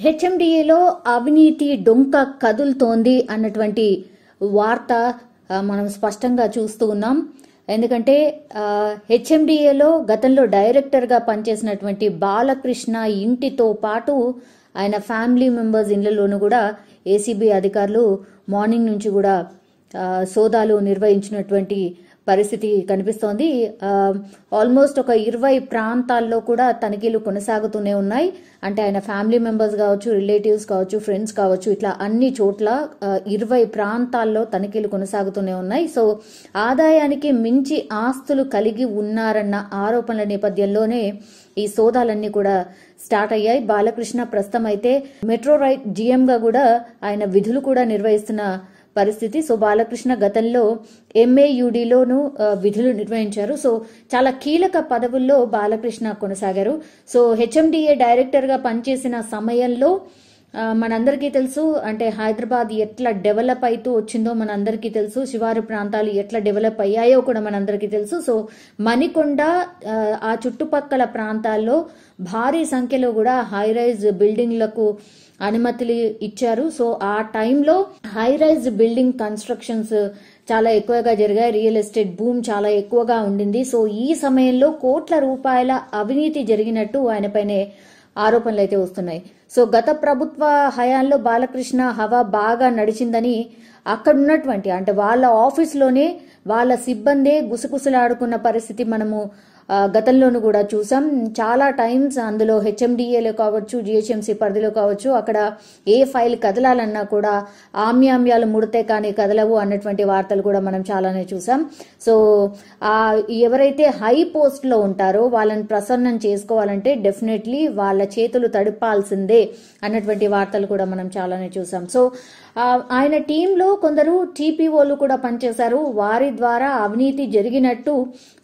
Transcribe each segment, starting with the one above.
హెచ్ఎండిఏలో అవినీతి డొంక కదులుతోంది అన్నటువంటి వార్త మనం స్పష్టంగా చూస్తూ ఉన్నాం. ఎందుకంటే హెచ్ఎండిఏలో గతంలో డైరెక్టర్గా పనిచేసినటువంటి బాలకృష్ణ ఇంటితో పాటు ఆయన ఫ్యామిలీ మెంబర్స్ ఇళ్లలోనూ కూడా ఏసీబీ అధికారులు మార్నింగ్ నుంచి కూడా సోదాలు నిర్వహించినటువంటి పరిస్థితి కనిపిస్తోంది. ఆల్మోస్ట్ ఒక 20 ప్రాంతాల్లో కూడా తనిఖీలు కొనసాగుతూనే ఉన్నాయి. అంటే ఆయన ఫ్యామిలీ మెంబర్స్ కావచ్చు, రిలేటివ్స్ కావచ్చు, ఫ్రెండ్స్ కావచ్చు, ఇట్లా అన్ని చోట్ల 20 ప్రాంతాల్లో తనిఖీలు కొనసాగుతూనే ఉన్నాయి. సో ఆదాయానికి మించి ఆస్తులు కలిగి ఉన్నారన్న ఆరోపణల నేపథ్యంలోనే ఈ సోదాలన్నీ కూడా స్టార్ట్ అయ్యాయి. బాలకృష్ణ ప్రస్తుతం అయితే మెట్రో రైట్ జీఎంగా కూడా ఆయన విధులు కూడా నిర్వహిస్తున్న పరిస్థితి. సో బాలకృష్ణ గతంలో ఎంఏయుడిలోను విధులు నిర్వహించారు. సో చాలా కీలక పదవుల్లో బాలకృష్ణ కొనసాగారు. సో హెచ్ఎండిఏ డైరెక్టర్ గా పనిచేసిన సమయంలో మనందరికీ తెలుసు, అంటే హైదరాబాద్ ఎట్లా డెవలప్ అవుతూ వచ్చిందో మనందరికీ తెలుసు, శివారు ప్రాంతాలు ఎట్లా డెవలప్ అయ్యాయో కూడా మనందరికీ తెలుసు. సో మణికొండ ఆ చుట్టుపక్కల ప్రాంతాల్లో భారీ సంఖ్యలో కూడా హై రైజ్ బిల్డింగ్లకు అనుమతులు ఇచ్చారు. సో ఆ టైంలో హై రైజ్ బిల్డింగ్ కన్స్ట్రక్షన్స్ చాలా ఎక్కువగా జరిగాయి. రియల్ ఎస్టేట్ బూమ్ చాలా ఎక్కువగా ఉండింది. సో ఈ సమయంలో కోట్ల రూపాయల అవినీతి జరిగినట్టు ఆయనపైనే ఆరోపణలు అయితే వస్తున్నాయి. సో గత ప్రభుత్వ హయాంలో బాలకృష్ణ హవా బాగా నడిచిందని అక్కడ ఉన్నటువంటి, అంటే వాళ్ళ ఆఫీస్లోనే వాళ్ళ సిబ్బందే గుసగుసలాడుకున్న పరిస్థితి మనము గతంలోనూ కూడా చూసాం. చాలా టైమ్స్ అందులో హెచ్ఎండిఏలో కావచ్చు, జిహెచ్ఎంసీ పరిధిలో కావచ్చు, అక్కడ ఏ ఫైల్ కదలాలన్నా కూడా ఆమ్యామ్యాలు ముడితే కానీ కదలవు అన్నటువంటి వార్తలు కూడా మనం చాలానే చూసాం. సో ఎవరైతే హై పోస్ట్ లో ఉంటారో వాళ్ళని ప్రసన్నం చేసుకోవాలంటే డెఫినెట్లీ వాళ్ళ చేతులు తడిపాల్సిందే అన్నటువంటి వార్తలు కూడా మనం చాలానే చూసాం. సో ఆయన టీంలో కొందరు టీపీఓలు కూడా పనిచేశారు. వారి ద్వారా అవినీతి జరిగినట్టు,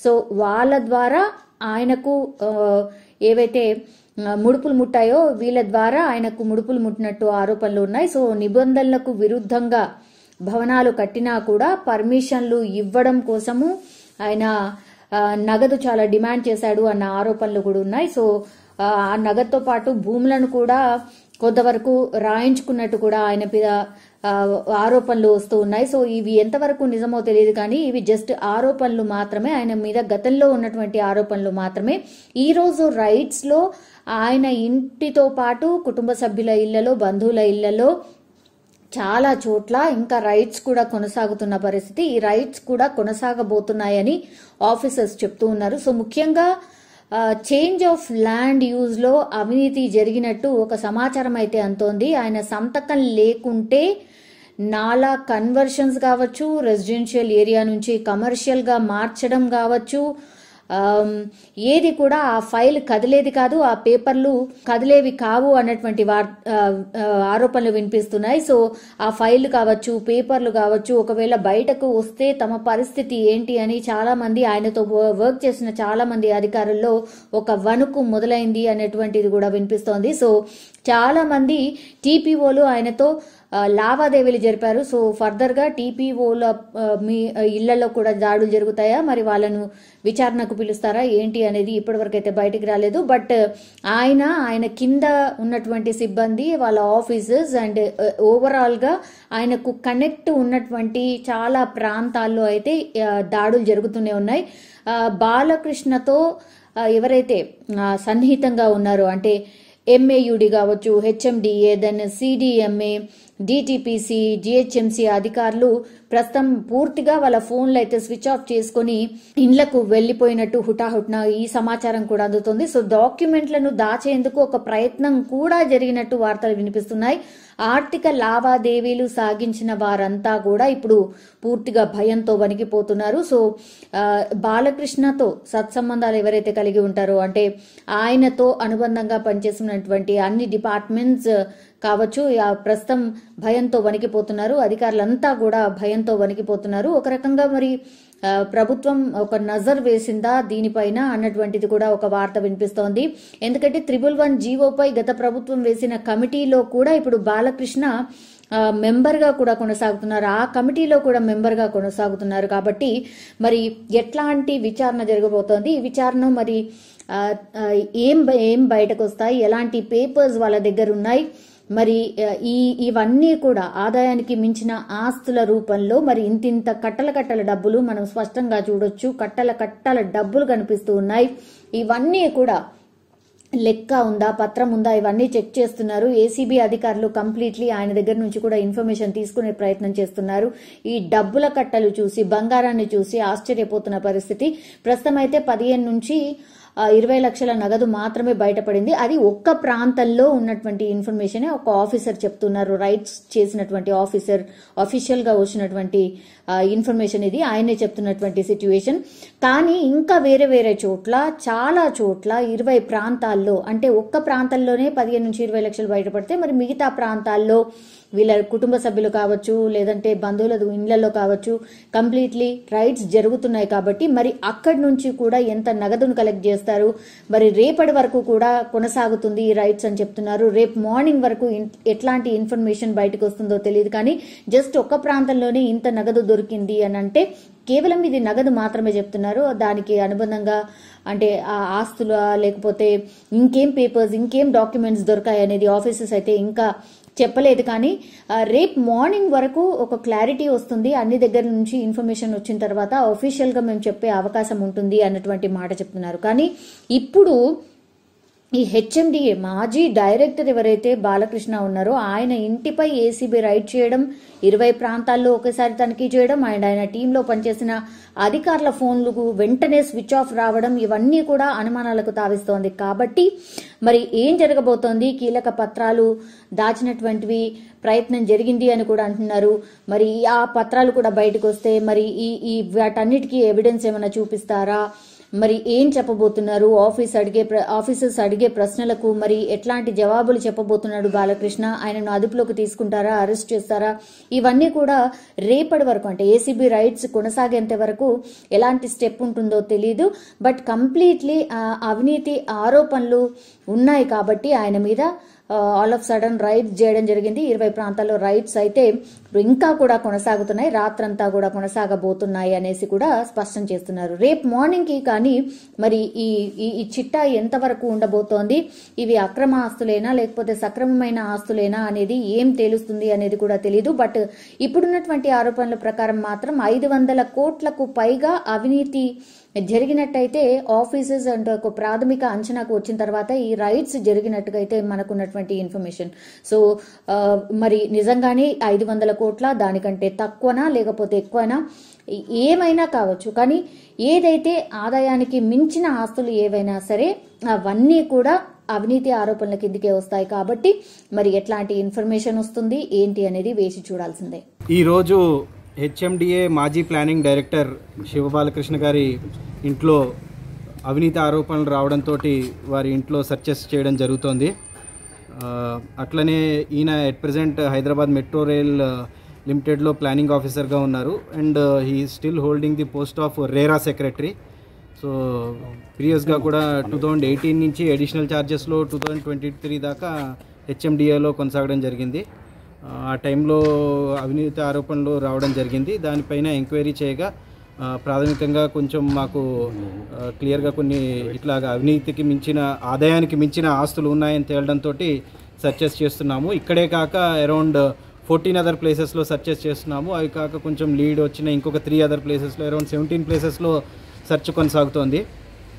సో వాళ్ళ ద్వారా ఆయనకు ఏవైతే ముడుపులు ముట్టాయో వీళ్ళ ద్వారా ఆయనకు ముడుపులు ముట్టినట్టు ఆరోపణలు ఉన్నాయి. సో నిబంధనలకు విరుద్ధంగా భవనాలు కట్టినా కూడా పర్మిషన్లు ఇవ్వడం కోసము ఆయన నగదు చాలా డిమాండ్ చేశాడు అన్న ఆరోపణలు కూడా ఉన్నాయి. సో ఆ నగదుతో పాటు భూములను కూడా కొంతవరకు రాయించుకున్నట్టు కూడా ఆయన మీద ఆరోపణలు వస్తూ ఉన్నాయి. సో ఇవి ఎంతవరకు నిజమో తెలియదు, కానీ ఇవి జస్ట్ ఆరోపణలు మాత్రమే, ఆయన మీద గతంలో ఉన్నటువంటి ఆరోపణలు మాత్రమే. ఈ రోజు రైట్స్ లో ఆయన ఇంటితో పాటు కుటుంబ సభ్యుల ఇళ్లలో, బంధువుల ఇళ్లలో చాలా చోట్ల ఇంకా రైట్స్ కూడా కొనసాగుతున్న పరిస్థితి. ఈ రైట్స్ కూడా కొనసాగబోతున్నాయని ఆఫీసర్స్ చెప్తూ ఉన్నారు. సో ముఖ్యంగా చేంజ్ ఆఫ్ ల్యాండ్ యూజ్ లో అవినీతి జరిగినట్టు ఒక సమాచారం అయితే అంతోంది. ఆయన సంతకం లేకుంటే నాలా కన్వర్షన్స్ కావచ్చు, రెసిడెన్షియల్ ఏరియా నుంచి కమర్షియల్ గా మార్చడం కావచ్చు, ఏది కూడా ఆ ఫైల్ కదిలేది కాదు, ఆ పేపర్లు కదిలేవి కావు అన్నటువంటి ఆరోపణలు వినిపిస్తున్నాయి. సో ఆ ఫైల్ కావచ్చు, పేపర్లు కావచ్చు, ఒకవేళ బయటకు వస్తే తమ పరిస్థితి ఏంటి అని చాలా మంది, ఆయనతో వర్క్ చేసిన చాలా మంది అధికారుల్లో ఒక వణుకు మొదలైంది అనేటువంటిది కూడా వినిపిస్తోంది. సో చాలా మంది టీపీఓలు ఆయనతో లావాదేవీలు జరిపారు. సో ఫర్దర్ గా టీపీఓల మీ ఇళ్లలో కూడా దాడులు జరుగుతాయా, మరి వాళ్ళను విచారణకు పిలుస్తారా ఏంటి అనేది ఇప్పటివరకు అయితే బయటికి రాలేదు. బట్ ఆయన కింద ఉన్నటువంటి సిబ్బంది, వాళ్ళ ఆఫీసర్స్ అండ్ ఓవరాల్ గా ఆయనకు కనెక్ట్ ఉన్నటువంటి చాలా ప్రాంతాల్లో అయితే దాడులు జరుగుతూనే ఉన్నాయి. బాలకృష్ణతో ఎవరైతే సన్నిహితంగా ఉన్నారో, అంటే ఎంఏయుడి కావచ్చు, HMDA, then CDMA, DTPC, GHMC అధికారులు ప్రస్తుతం పూర్తిగా వాళ్ళ ఫోన్లు అయితే స్విచ్ ఆఫ్ చేసుకుని ఇండ్లకు వెళ్లిపోయినట్టు హుటాహుట్న ఈ సమాచారం కూడా అందుతుంది. సో డాక్యుమెంట్లను దాచేందుకు ఒక ప్రయత్నం కూడా జరిగినట్టు వార్తలు వినిపిస్తున్నాయి. ఆర్థిక లావాదేవీలు సాగించిన వారంతా కూడా ఇప్పుడు పూర్తిగా భయంతో వణికిపోతున్నారు. సో బాలకృష్ణతో సత్సంబంధాలు ఎవరైతే కలిగి ఉంటారో, అంటే ఆయనతో అనుబంధంగా పనిచేస్తున్నటువంటి అన్ని డిపార్ట్మెంట్స్ కావచ్చు, ప్రస్తుతం భయంతో వణికిపోతున్నారు. అధికారులంతా కూడా భయంతో వణికిపోతున్నారు. ఒక రకంగా మరి ప్రభుత్వం ఒక నజర్ వేసిందా దీనిపైన అన్నటువంటిది కూడా ఒక వార్త వినిపిస్తోంది. ఎందుకంటే 111 జీవోపై గత ప్రభుత్వం వేసిన కమిటీలో కూడా ఇప్పుడు బాలకృష్ణ మెంబర్ గా కూడా కొనసాగుతున్నారు, ఆ కమిటీలో కూడా మెంబర్ గా కొనసాగుతున్నారు. కాబట్టి మరి ఎట్లాంటి విచారణ జరగబోతోంది, ఈ విచారణ మరి ఏం బయటకు వస్తాయి, ఎలాంటి పేపర్స్ వాళ్ళ దగ్గర ఉన్నాయి, మరి ఇవన్నీ కూడా ఆదాయానికి మించిన ఆస్తుల రూపంలో మరి ఇంతింత కట్టల డబ్బులు మనం స్పష్టంగా చూడొచ్చు. కట్టల డబ్బులు కనిపిస్తూ ఉన్నాయి. ఇవన్నీ కూడా లెక్క ఉందా, పత్రం ఉందా, ఇవన్నీ చెక్ చేస్తున్నారు. ఏసీబీ అధికారులు కంప్లీట్లీ ఆయన దగ్గర నుంచి కూడా ఇన్ఫర్మేషన్ తీసుకునే ప్రయత్నం చేస్తున్నారు. ఈ డబ్బుల కట్టలు చూసి, బంగారాన్ని చూసి ఆశ్చర్యపోతున్న పరిస్థితి. ప్రస్తుతం అయితే 15 నుంచి 20 లక్షల నగదు మాత్రమే బయటపడింది. అది ఒక్క ప్రాంతంలో ఉన్నటువంటి ఇన్ఫర్మేషన్ ఒక ఆఫీసర్ చెప్తున్నారు. రైట్స్ చేసినటువంటి ఆఫీసర్, అఫీషియల్ గా వచ్చినటువంటి ఇన్ఫర్మేషన్ ఇది, ఆయనే చెప్తున్నటువంటి సిచ్యువేషన్. కానీ ఇంకా వేరే చోట్ల, చాలా చోట్ల 20 ప్రాంతాల్లో, అంటే ఒక్క ప్రాంతంలోనే 15 నుంచి 20 లక్షలు బయటపడితే మరి మిగతా ప్రాంతాల్లో వీళ్ళ కుటుంబ సభ్యులు కావచ్చు, లేదంటే బంధువుల ఇళ్లలో కావచ్చు, కంప్లీట్లీ రైడ్స్ జరుగుతున్నాయి. కాబట్టి మరి అక్కడి నుంచి కూడా ఎంత నగదును కలెక్ట్ చేస్తారు, మరి రేపటి వరకు కూడా కొనసాగుతుంది ఈ రైడ్స్ అని చెప్తున్నారు. రేపు మార్నింగ్ వరకు ఎట్లాంటి ఇన్ఫర్మేషన్ బయటకు వస్తుందో తెలియదు. కానీ జస్ట్ ఒక్క ప్రాంతంలోనే ఇంత నగదు దొరికింది అని అంటే కేవలం ఇది నగదు మాత్రమే చెప్తున్నారు. దానికి అనుబంధంగా అంటే ఆ ఆస్తుల, లేకపోతే ఇంకేం పేపర్స్, ఇంకేం డాక్యుమెంట్స్ దొరికాయి అనేది ఆఫీసర్స్ అయితే ఇంకా చెప్పలేదు. కానీ రేపు మార్నింగ్ వరకు ఒక క్లారిటీ వస్తుంది. అన్ని దగ్గర నుంచి ఇన్ఫర్మేషన్ వచ్చిన తర్వాత అఫీషియల్ గా మేము చెప్పే అవకాశం ఉంటుంది అన్నటువంటి మాట చెప్తున్నారు. కానీ ఇప్పుడు ఈ హెచ్ఎండిఏ మాజీ డైరెక్టర్ ఎవరైతే బాలకృష్ణ ఉన్నారో ఆయన ఇంటిపై ఏసీబీ రైడ్ చేయడం, 20 ప్రాంతాల్లో ఒకేసారి తనిఖీ చేయడం, అండ్ ఆయన టీంలో పనిచేసిన అధికారుల ఫోన్లకు వెంటనే స్విచ్ ఆఫ్ రావడం, ఇవన్నీ కూడా అనుమానాలకు తావిస్తోంది. కాబట్టి మరి ఏం జరగబోతోంది, కీలక పత్రాలు దాచినటువంటివి ప్రయత్నం జరిగింది అని కూడా అంటున్నారు. మరి ఆ పత్రాలు కూడా బయటకు వస్తే మరి ఈ వాటన్నిటికీ ఎవిడెన్స్ ఏమైనా చూపిస్తారా, మరి ఏం చెప్పబోతున్నారు, ఆఫీసర్స్ అడిగే ప్రశ్నలకు మరి ఎట్లాంటి జవాబులు చెప్పబోతున్నాడు బాలకృష్ణ, ఆయనను అదుపులోకి తీసుకుంటారా, అరెస్ట్ చేస్తారా, ఇవన్నీ కూడా రేపటి వరకు, అంటే ఏసీబీ రైడ్స్ కొనసాగేంత వరకు ఎలాంటి స్టెప్ ఉంటుందో తెలియదు. బట్ కంప్లీట్లీ అవినీతి ఆరోపణలు ఉన్నాయి కాబట్టి ఆయన మీద ఆల్ ఆఫ్ సడన్ రైడ్స్ చేయడం జరిగింది. 20 ప్రాంతాల్లో రైడ్స్ అయితే ఇంకా కూడా కొనసాగుతున్నాయి, రాత్రంతా కూడా కొనసాగబోతున్నాయి అనేసి కూడా స్పష్టం చేస్తున్నారు. రేపు మార్నింగ్ కి కానీ మరి ఈ చిట్టా ఎంతవరకు ఉండబోతోంది, ఇవి అక్రమ ఆస్తులేనా లేకపోతే సక్రమమైన ఆస్తులేనా అనేది ఏం తేలుస్తుంది అనేది కూడా తెలియదు. బట్ ఇప్పుడున్నటువంటి ఆరోపణల ప్రకారం మాత్రం 500 కోట్లకు పైగా అవినీతి జరిగినట్టయితే ఆఫీసర్స్ అంటే ఒక ప్రాథమిక అంచనాకు వచ్చిన తర్వాత ఈ రైడ్స్ జరిగినట్టుగా అయితే మనకున్నటువంటి ఇన్ఫర్మేషన్. సో మరి నిజంగానే 500 కోట్ల, దానికంటే తక్కువనా లేకపోతే ఎక్కువనా, ఏమైనా కావచ్చు. కానీ ఏదైతే ఆదాయానికి మించిన ఆస్తులు ఏవైనా సరే అవన్నీ కూడా అవినీతి ఆరోపణల కిందకే వస్తాయి. కాబట్టి మరి ఎట్లాంటి ఇన్ఫర్మేషన్ వస్తుంది ఏంటి అనేది వేసి చూడాల్సిందే. ఈ రోజు హెచ్ఎండిఏ మాజీ ప్లానింగ్ డైరెక్టర్ శివబాలకృష్ణ గారి ఇంట్లో అవినీతి ఆరోపణలు రావడంతో వారి ఇంట్లో సెర్చెస్ చేయడం జరుగుతోంది. అట్లనే ఈయన at present Hyderabad metro rail లిమిటెడ్లో ప్లానింగ్ ఆఫీసర్గా ఉన్నారు. And he still holding the post of RERA secretary. So ప్రీవియస్గా కూడా 2018 నుంచి అడిషనల్ ఛార్జెస్లో 2023 దాకా హెచ్ఎండిఏలో కొనసాగడం జరిగింది. ఆ టైంలో అవినీతి ఆరోపణలు రావడం జరిగింది. దానిపైన ఎంక్వైరీ చేయగా ప్రాథమికంగా కొంచెం మాకు క్లియర్గా కొన్ని ఇట్లాగా అవినీతికి మించిన, ఆదాయానికి మించిన ఆస్తులు ఉన్నాయని తేలడంతో సర్చెస్ చేస్తున్నాము. ఇక్కడే కాక అరౌండ్ 14 అదర్ ప్లేసెస్లో సర్చెస్ చేస్తున్నాము. అవి కాక కొంచెం లీడ్ వచ్చిన ఇంకొక 3 అదర్ ప్లేసెస్లో అరౌండ్ 17 ప్లేసెస్లో సెర్చ్ కొనసాగుతోంది.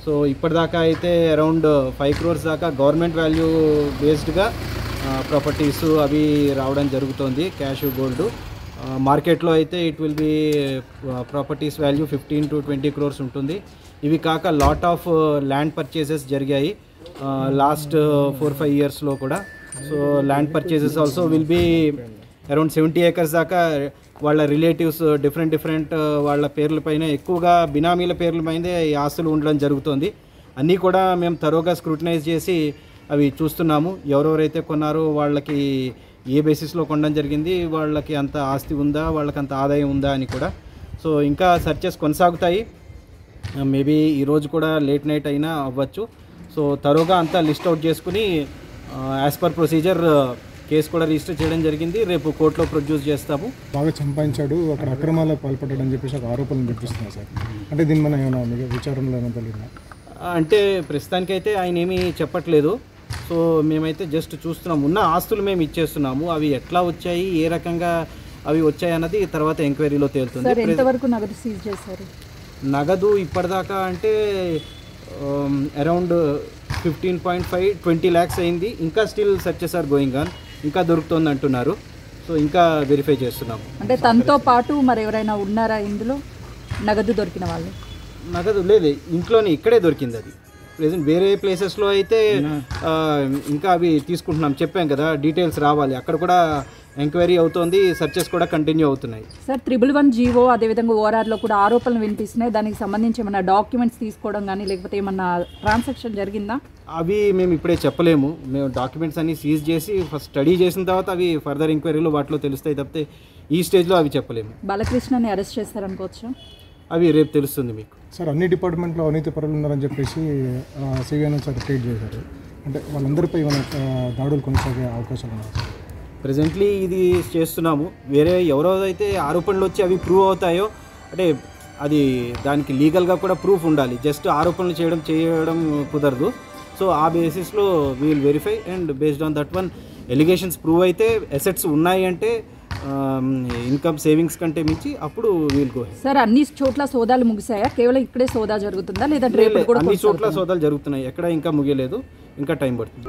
సో ఇప్పటిదాకా అయితే అరౌండ్ 5 crores దాకా గవర్నమెంట్ వాల్యూ బేస్డ్గా ప్రాపర్టీస్ అవి రావడం జరుగుతోంది, క్యాష్, గోల్డ్. మార్కెట్లో అయితే it will be properties value 15 to 20 crores ఉంటుంది. ఇవి కాక లాట్ ఆఫ్ ల్యాండ్ పర్చేసెస్ జరిగాయి లాస్ట్ 4-5 yearsలో కూడా. So land purchases also will be around 70 acres దాకా వాళ్ళ రిలేటివ్స్ డిఫరెంట్ వాళ్ళ పేర్లపైన, ఎక్కువగా బినామీల పేర్ల పైనే ఈ ఆస్తులు ఉండడం జరుగుతుంది. అన్నీ కూడా మేము తరోగా స్క్రూటినైజ్ చేసి అవి చూస్తున్నాము. ఎవరెవరైతే కొన్నారో వాళ్ళకి ఏ బేసిస్లో కొనడం జరిగింది, వాళ్ళకి అంత ఆస్తి ఉందా, వాళ్ళకి అంత ఆదాయం ఉందా అని కూడా. సో ఇంకా సర్చెస్ కొనసాగుతాయి. మేబీ ఈరోజు కూడా లేట్ నైట్ అయినా అవ్వచ్చు. సో తరోగా అంతా లిస్ట్ అవుట్ చేసుకుని యాజ్ పర్ ప్రొసీజర్ కేసు కూడా రిజిస్టర్ చేయడం జరిగింది. రేపు కోర్టులో ప్రొడ్యూస్ చేస్తాము. బాగా సంపాదించాడు, అక్కడ అక్రమాలకు పాల్పడ్డాడని చెప్పేసి ఒక ఆరోపణలు వినిపిస్తున్నాయి సార్. అంటే దీన్ని మనం ఏమైనా విచారణలో ఏమైనా తెలియదా? అంటే ప్రస్తుతానికైతే ఆయన ఏమీ చెప్పట్లేదు. సో మేమైతే జస్ట్ చూస్తున్నాం. ఉన్న ఆస్తులు మేము ఇచ్చేస్తున్నాము. అవి ఎట్లా వచ్చాయి, ఏ రకంగా అవి వచ్చాయి అన్నది తర్వాత ఎంక్వైరీలో తేలుతుంది. ఎంతవరకు నగదు సీజ్ చేశారు? నగదు ఇప్పటిదాకా అంటే అరౌండ్ 15.5 20 lakhs అయింది. ఇంకా still searches are going on, ఇంకా దొరుకుతుంది అంటున్నారు. సో ఇంకా వెరిఫై చేస్తున్నాము. అంటే తనతో పాటు మరి ఎవరైనా ఉన్నారా ఇందులో నగదు దొరికిన వాళ్ళు? నగదు లేదు, ఇంట్లోనే ఇక్కడే దొరికింది. అది ప్రెజెంట్ వేరే ప్లేసెస్లో అయితే ఇంకా అవి తీసుకుంటున్నాం. చెప్పాం కదా, డీటెయిల్స్ రావాలి. అక్కడ కూడా ఎంక్వైరీ అవుతోంది, సర్చెస్ కూడా కంటిన్యూ అవుతున్నాయి. సార్ 111 జీవో అదేవిధంగా ఓఆర్ఆర్లో కూడా ఆరోపణలు వినిపిస్తున్నాయి. దానికి సంబంధించి ఏమన్నా డాక్యుమెంట్స్ తీసుకోవడం కానీ లేకపోతే ఏమన్నా ట్రాన్సాక్షన్ జరిగిందా? అవి మేము ఇప్పుడే చెప్పలేము. మేము డాక్యుమెంట్స్ అన్ని సీజ్ చేసి ఫస్ట్ స్టడీ చేసిన తర్వాత అవి ఫర్దర్ ఎంక్వైరీలో వాటిలో తెలుస్తాయి తప్పితే ఈ స్టేజ్లో అవి చెప్పలేము. బాలకృష్ణని అరెస్ట్ చేస్తారనుకోవచ్చు? అవి రేపు తెలుస్తుంది మీకు. సార్ అన్ని డిపార్ట్మెంట్లో అవినీతి పరులు ఉన్నారని చెప్పేసి సిబిఐ సార్ ట్వీట్ చేశారు. అంటే వాళ్ళందరిపై ఏమైనా దాడులు కొనసాగే అవకాశాలు ఉన్నాయి? ప్రజెంట్లీ ఇది చేస్తున్నాము. వేరే ఎవరో అయితే ఆరోపణలు వచ్చి అవి ప్రూవ్ అవుతాయో, అంటే అది దానికి లీగల్గా కూడా ప్రూఫ్ ఉండాలి. జస్ట్ ఆరోపణలు చేయడం కుదరదు. సో ఆ బేసిస్లో we'll verify and based on that one allegations prove అయితే, అసెట్స్ ఉన్నాయి అంటే ఇన్కమ్ సేవింగ్స్ కంటే మించి అప్పుడు వీల్ గో. సార్ అన్ని చోట్ల సోదాలు ముగిసాయా? కేవలం ఇక్కడే సోదా జరుగుతుందా లేదా అన్ని చోట్ల సోదాలు జరుగుతున్నాయి. ఎక్కడ ఇంకా ముగియలేదు, ఇంకా టైం పడుతుంది.